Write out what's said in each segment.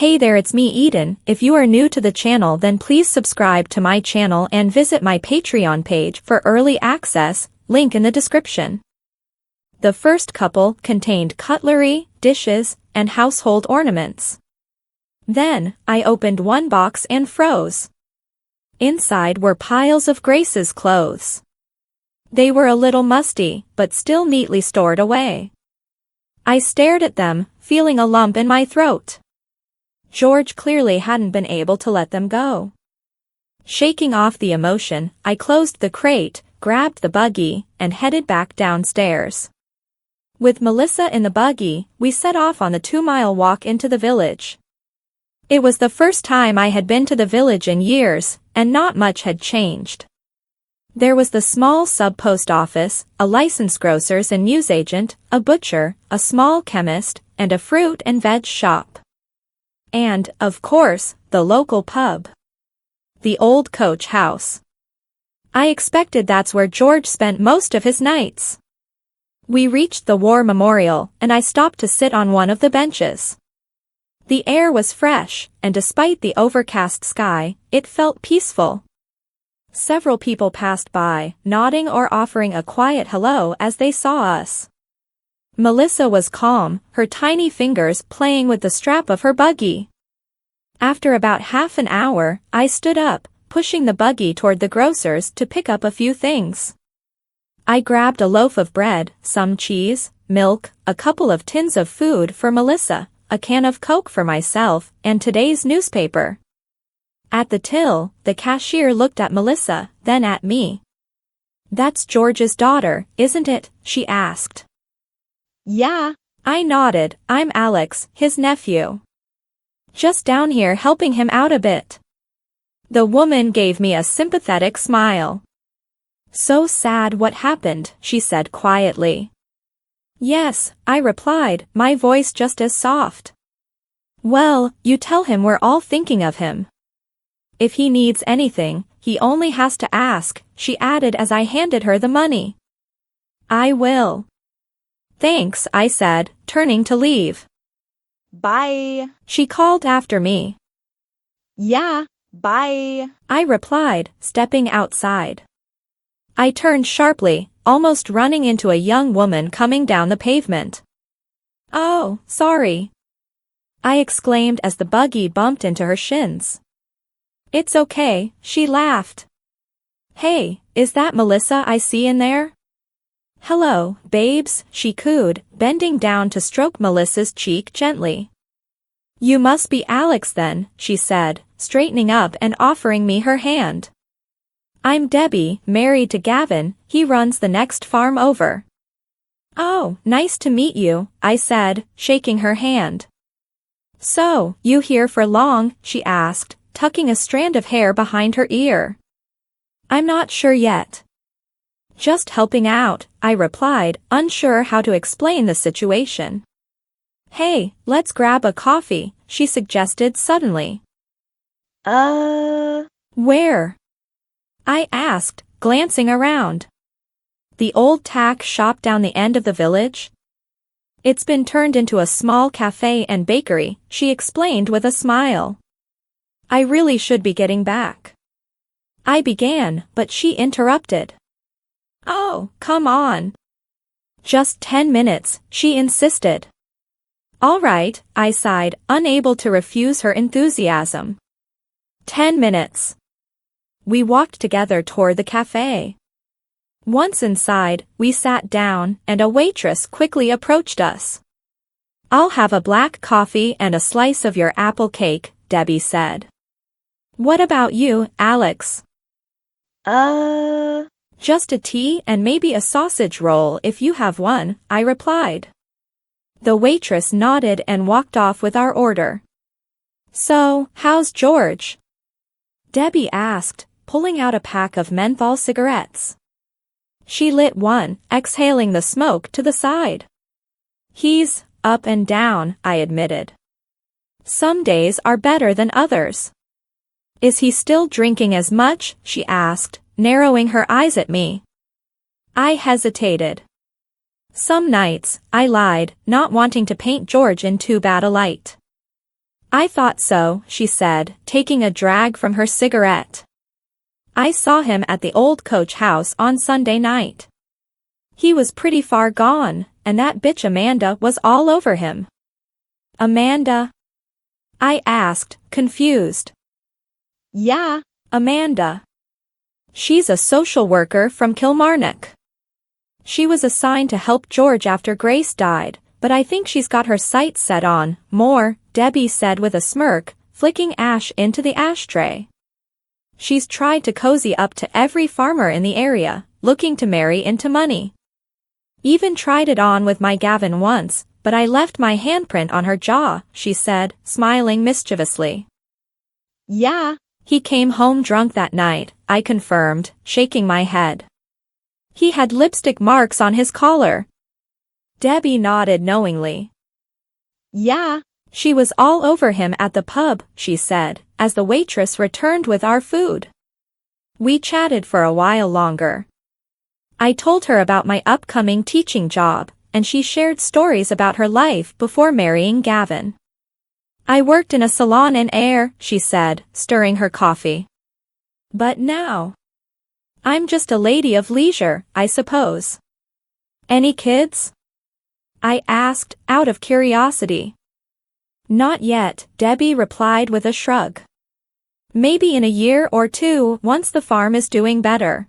Hey there, it's me Eden. If you are new to the channel, then please subscribe to my channel and visit my Patreon page for early access, link in the description. The first couple contained cutlery, dishes, and household ornaments. Then, I opened one box and froze. Inside were piles of Grace's clothes. They were a little musty, but still neatly stored away. I stared at them, feeling a lump in my throat. George clearly hadn't been able to let them go. Shaking off the emotion, I closed the crate, grabbed the buggy, and headed back downstairs. With Melissa in the buggy, we set off on the 2-mile walk into the village. It was the first time I had been to the village in years, and not much had changed. There was the small sub-post office, a licensed grocer's and newsagent, a butcher, a small chemist, and a fruit and veg shop. And, of course, the local pub. The old coach house. I expected that's where George spent most of his nights. We reached the war memorial, and I stopped to sit on one of the benches. The air was fresh, and despite the overcast sky, it felt peaceful. Several people passed by, nodding or offering a quiet hello as they saw us. Melissa was calm, her tiny fingers playing with the strap of her buggy. After about half an hour, I stood up, pushing the buggy toward the grocer's to pick up a few things. I grabbed a loaf of bread, some cheese, milk, a couple of tins of food for Melissa, a can of Coke for myself, and today's newspaper. At the till, the cashier looked at Melissa, then at me. "That's George's daughter, isn't it?" she asked. "Yeah." I nodded. "I'm Alex, his nephew. Just down here helping him out a bit." The woman gave me a sympathetic smile. "So sad what happened," she said quietly. "Yes," I replied, my voice just as soft. "Well, you tell him we're all thinking of him. If he needs anything, he only has to ask," she added as I handed her the money. "I will." "Thanks," I said, turning to leave. "Bye," she called after me. "Yeah, bye," I replied, stepping outside. I turned sharply, almost running into a young woman coming down the pavement. "Oh, sorry," I exclaimed as the buggy bumped into her shins. "It's okay," she laughed. "Hey, is that Melissa I see in there?" "Hello, babes," she cooed, bending down to stroke Melissa's cheek gently. "You must be Alex then," she said, straightening up and offering me her hand. "I'm Debbie, married to Gavin, he runs the next farm over." "Oh, nice to meet you," I said, shaking her hand. "So, you here for long?" she asked, tucking a strand of hair behind her ear. "I'm not sure yet. Just helping out," I replied, unsure how to explain the situation. "Hey, let's grab a coffee," she suggested suddenly. Where?" I asked, glancing around. "The old tack shop down the end of the village. It's been turned into a small cafe and bakery," she explained with a smile. "I really should be getting back." I began, but she interrupted. "Oh, come on. Just 10 minutes, she insisted. "All right," I sighed, unable to refuse her enthusiasm. 10 minutes. We walked together toward the cafe. Once inside, we sat down, and a waitress quickly approached us. "I'll have a black coffee and a slice of your apple cake," Debbie said. "What about you, Alex?" "Just a tea and maybe a sausage roll if you have one," I replied. The waitress nodded and walked off with our order. "So, how's George?" Debbie asked, pulling out a pack of menthol cigarettes. She lit one, exhaling the smoke to the side. "He's up and down," I admitted. "Some days are better than others." "Is he still drinking as much?" she asked, narrowing her eyes at me. I hesitated. "Some nights," I lied, not wanting to paint George in too bad a light. I thought so, she said, taking a drag from her cigarette. I saw him at the old coach house on Sunday night. He was pretty far gone, and that bitch Amanda was all over him. Amanda? I asked, confused. Yeah, Amanda. She's a social worker from Kilmarnock. She was assigned to help George after Grace died, but I think she's got her sights set on more, Debbie said with a smirk, flicking ash into the ashtray. She's tried to cozy up to every farmer in the area, looking to marry into money. Even tried it on with my Gavin once, but I left my handprint on her jaw, she said, smiling mischievously. Yeah. He came home drunk that night, I confirmed, shaking my head. He had lipstick marks on his collar. Debbie nodded knowingly. Yeah. She was all over him at the pub, she said, as the waitress returned with our food. We chatted for a while longer. I told her about my upcoming teaching job, and she shared stories about her life before marrying Gavin. I worked in a salon in Ayr, she said, stirring her coffee. But now, I'm just a lady of leisure, I suppose. Any kids? I asked, out of curiosity. Not yet, Debbie replied with a shrug. Maybe in a year or two, once the farm is doing better.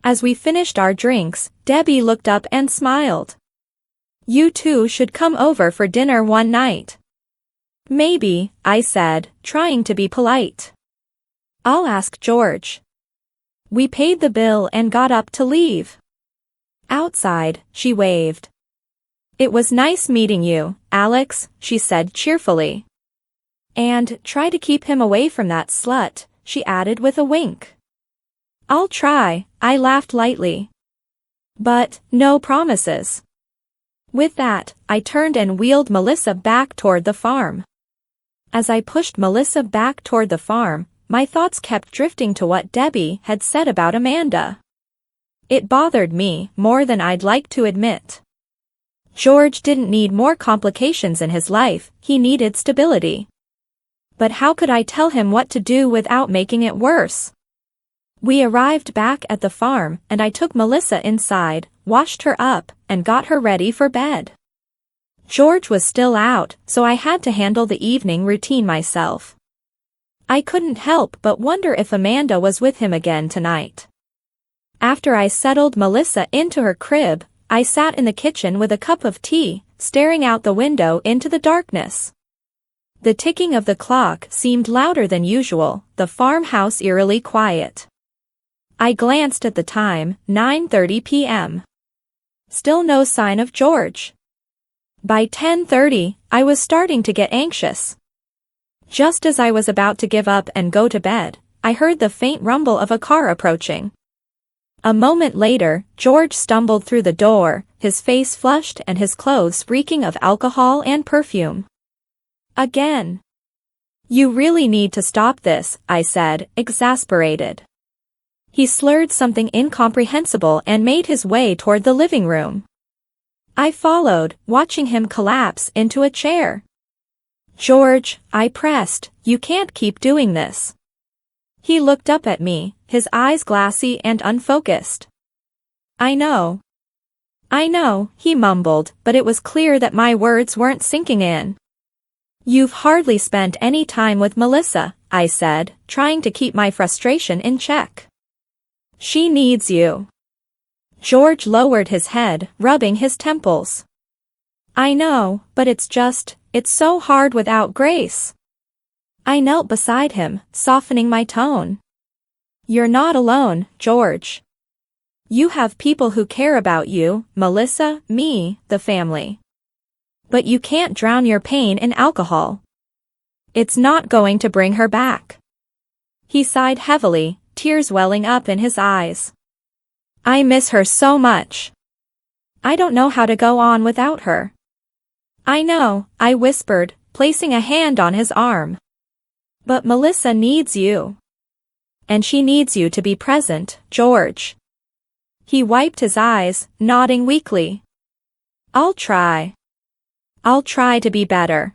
As we finished our drinks, Debbie looked up and smiled. You two should come over for dinner one night. Maybe, I said, trying to be polite. I'll ask George. We paid the bill and got up to leave. Outside, she waved. It was nice meeting you, Alex, she said cheerfully. And try to keep him away from that slut, she added with a wink. I'll try, I laughed lightly. But, no promises. With that, I turned and wheeled Melissa back toward the farm. As I pushed Melissa back toward the farm, my thoughts kept drifting to what Debbie had said about Amanda. It bothered me more than I'd like to admit. George didn't need more complications in his life, he needed stability. But how could I tell him what to do without making it worse? We arrived back at the farm, and I took Melissa inside, washed her up, and got her ready for bed. George was still out, so I had to handle the evening routine myself. I couldn't help but wonder if Amanda was with him again tonight. After I settled Melissa into her crib, I sat in the kitchen with a cup of tea, staring out the window into the darkness. The ticking of the clock seemed louder than usual, the farmhouse eerily quiet. I glanced at the time, 9:30 p.m. Still no sign of George. By 10:30, I was starting to get anxious. Just as I was about to give up and go to bed, I heard the faint rumble of a car approaching. A moment later, George stumbled through the door, his face flushed and his clothes reeking of alcohol and perfume. Again. You really need to stop this, I said, exasperated. He slurred something incomprehensible and made his way toward the living room. I followed, watching him collapse into a chair. George, I pressed, you can't keep doing this. He looked up at me, his eyes glassy and unfocused. I know, he mumbled, but it was clear that my words weren't sinking in. You've hardly spent any time with Melissa, I said, trying to keep my frustration in check. She needs you. George lowered his head, rubbing his temples. I know, but it's so hard without Grace. I knelt beside him, softening my tone. You're not alone, George. You have people who care about you, Melissa, me, the family. But you can't drown your pain in alcohol. It's not going to bring her back. He sighed heavily, tears welling up in his eyes. I miss her so much. I don't know how to go on without her. I know, I whispered, placing a hand on his arm. But Melissa needs you. And she needs you to be present, George. He wiped his eyes, nodding weakly. I'll try to be better.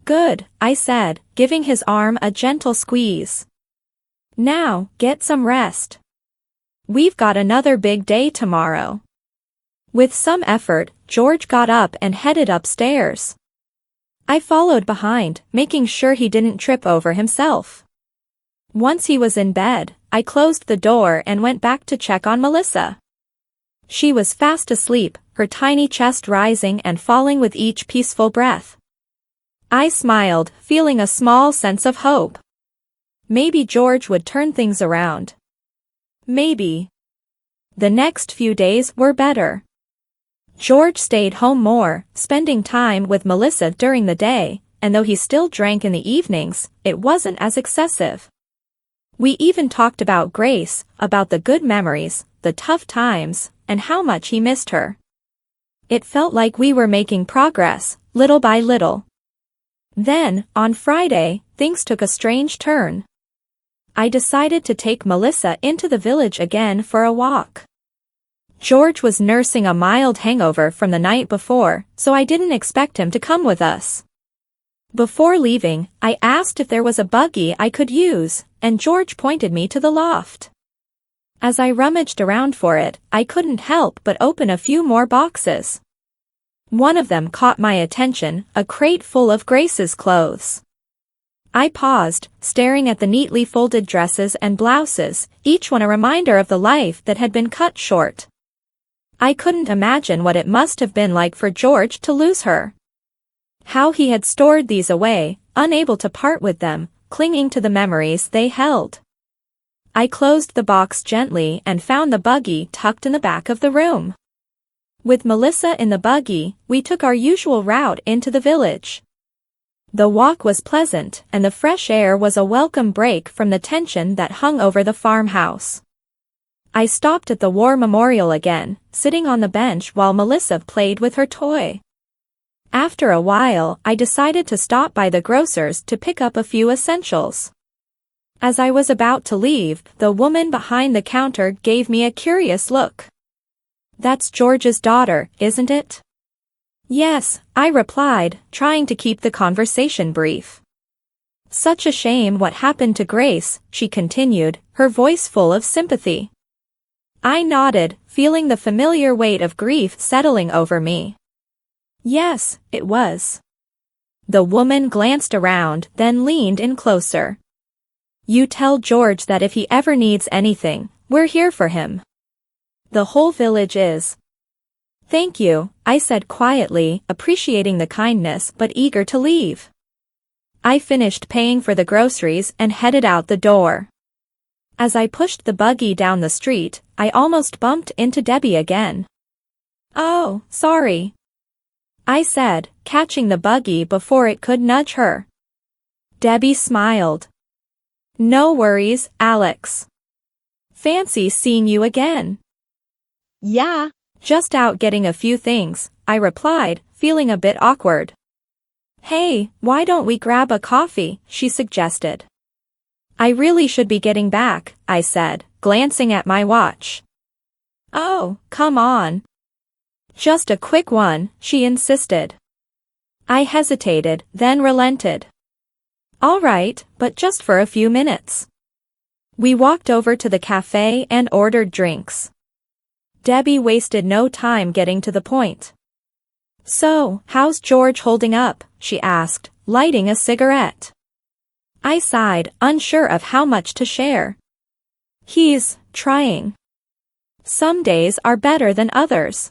Good, I said, giving his arm a gentle squeeze. Now, get some rest. We've got another big day tomorrow. With some effort, George got up and headed upstairs. I followed behind, making sure he didn't trip over himself. Once he was in bed, I closed the door and went back to check on Melissa. She was fast asleep, her tiny chest rising and falling with each peaceful breath. I smiled, feeling a small sense of hope. Maybe George would turn things around. Maybe. The next few days were better. George stayed home more, spending time with Melissa during the day, and though he still drank in the evenings, it wasn't as excessive. We even talked about Grace, about the good memories, the tough times, and how much he missed her. It felt like we were making progress, little by little. Then, on Friday, things took a strange turn. I decided to take Melissa into the village again for a walk. George was nursing a mild hangover from the night before, so I didn't expect him to come with us. Before leaving, I asked if there was a buggy I could use, and George pointed me to the loft. As I rummaged around for it, I couldn't help but open a few more boxes. One of them caught my attention, a crate full of Grace's clothes. I paused, staring at the neatly folded dresses and blouses, each one a reminder of the life that had been cut short. I couldn't imagine what it must have been like for George to lose her. How he had stored these away, unable to part with them, clinging to the memories they held. I closed the box gently and found the buggy tucked in the back of the room. With Melissa in the buggy, we took our usual route into the village. The walk was pleasant, and the fresh air was a welcome break from the tension that hung over the farmhouse. I stopped at the war memorial again, sitting on the bench while Melissa played with her toy. After a while, I decided to stop by the grocer's to pick up a few essentials. As I was about to leave, the woman behind the counter gave me a curious look. That's George's daughter, isn't it? Yes, I replied, trying to keep the conversation brief. Such a shame what happened to Grace, she continued, her voice full of sympathy. I nodded, feeling the familiar weight of grief settling over me. Yes, it was. The woman glanced around, then leaned in closer. You tell George that if he ever needs anything, we're here for him. The whole village is. Thank you, I said quietly, appreciating the kindness but eager to leave. I finished paying for the groceries and headed out the door. As I pushed the buggy down the street, I almost bumped into Debbie again. Oh, sorry. I said, catching the buggy before it could nudge her. Debbie smiled. No worries, Alex. Fancy seeing you again. Yeah. Just out getting a few things, I replied, feeling a bit awkward. Hey, why don't we grab a coffee, she suggested. I really should be getting back, I said, glancing at my watch. Oh, come on. Just a quick one, she insisted. I hesitated, then relented. All right, but just for a few minutes. We walked over to the cafe and ordered drinks. Debbie wasted no time getting to the point. So, how's George holding up? She asked, lighting a cigarette. I sighed, unsure of how much to share. He's trying. Some days are better than others.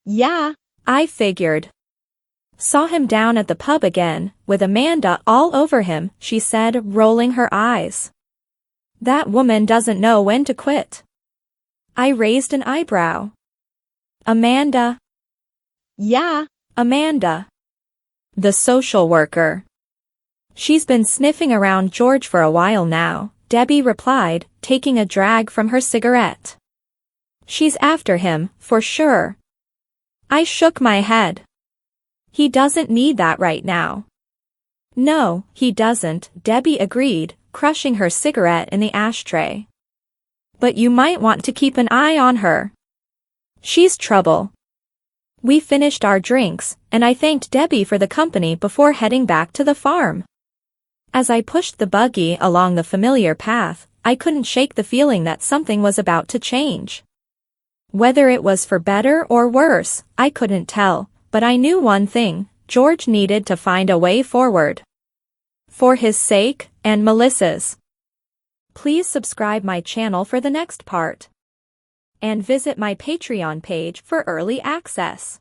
Yeah, I figured. Saw him down at the pub again, with Amanda all over him, she said, rolling her eyes. That woman doesn't know when to quit. I raised an eyebrow. Amanda? Yeah, Amanda. The social worker. She's been sniffing around George for a while now, Debbie replied, taking a drag from her cigarette. She's after him, for sure. I shook my head. He doesn't need that right now. No, he doesn't, Debbie agreed, crushing her cigarette in the ashtray. But you might want to keep an eye on her. She's trouble. We finished our drinks, and I thanked Debbie for the company before heading back to the farm. As I pushed the buggy along the familiar path, I couldn't shake the feeling that something was about to change. Whether it was for better or worse, I couldn't tell, but I knew one thing: George needed to find a way forward. For his sake, and Melissa's. Please subscribe my channel for the next part. And visit my Patreon page for early access.